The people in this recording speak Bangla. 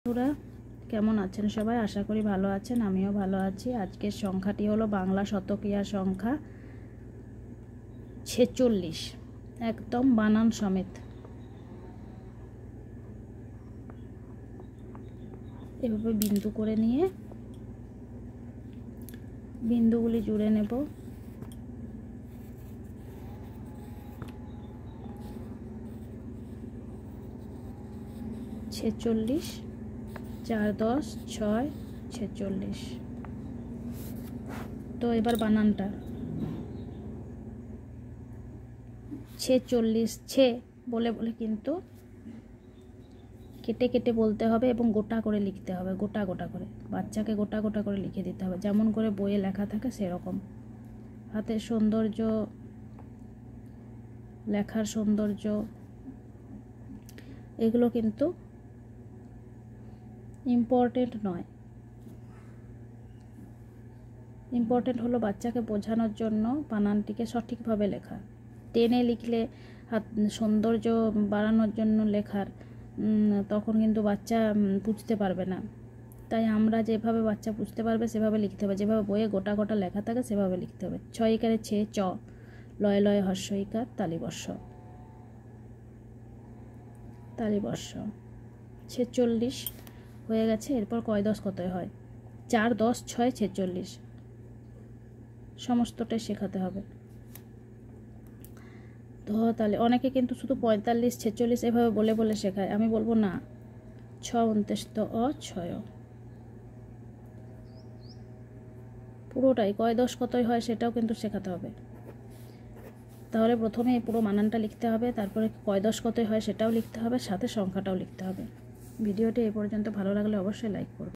বন্ধুরা কেমন আছেন সবাই? আশা করি ভালো আছেন, আমিও ভালো আছি। আজকের সংখ্যাটি হলো বাংলা শতকীয়া সংখ্যা 46, একদম বানান সমেত। এভাবে বিন্দু করে নিয়ে বিন্দুগুলি জুড়ে নেব। ছেচল্লিশ, 4 10 6 46। তো এবার বানানটা 46 ছে বলে বলে কিন্তু কেটে কেটে বলতে হবে এবং গোটা করে লিখতে হবে, গোটা গোটা করে বাচ্চাকে গোটা গোটা করে লিখে দিতে হবে, যেমন করে বইয়ে লেখা থাকে সেরকম। হাতের সৌন্দর্য, লেখার সৌন্দর্য এগুলো কিন্তু ইম্পর্টেন্ট নয়। ইম্পর্টেন্ট হলো বাচ্চাকে বোঝানোর জন্য বানানটিকে সঠিকভাবে লেখা। টেনে লিখলে হাত সৌন্দর্য বাড়ানোর জন্য লেখার, তখন কিন্তু বাচ্চা বুঝতে পারবে না। তাই আমরা যেভাবে বাচ্চা বুঝতে পারবে সেভাবে লিখতে হবে, যেভাবে বইয়ে গোটা গোটা লেখা থাকে সেভাবে লিখতে হবে। 6 ইকারে ছে, চ, লয় লয় হর্ষ ইকার, তালিবর্ষ, তালিবর্ষ। 46 হয়ে গেছে। এরপর কয় 10 কতই হয়? 4 10 6 46, সমস্তটাই শেখাতে হবে। তো তাহলে অনেকে কিন্তু শুধু 45 46 এভাবে বলে বলে শেখায়। আমি বলবো না, 6 29 তো ছয়, পুরোটাই কয় 10 কতই হয় সেটাও কিন্তু শেখাতে হবে। তাহলে প্রথমে এই পুরো বানানটা লিখতে হবে, তারপরে কয় 10 কতই হয় সেটাও লিখতে হবে, সাথে সংখ্যাটাও লিখতে হবে। ভিডিওটি এই পর্যন্ত ভালো লাগলে অবশ্যই লাইক করবে।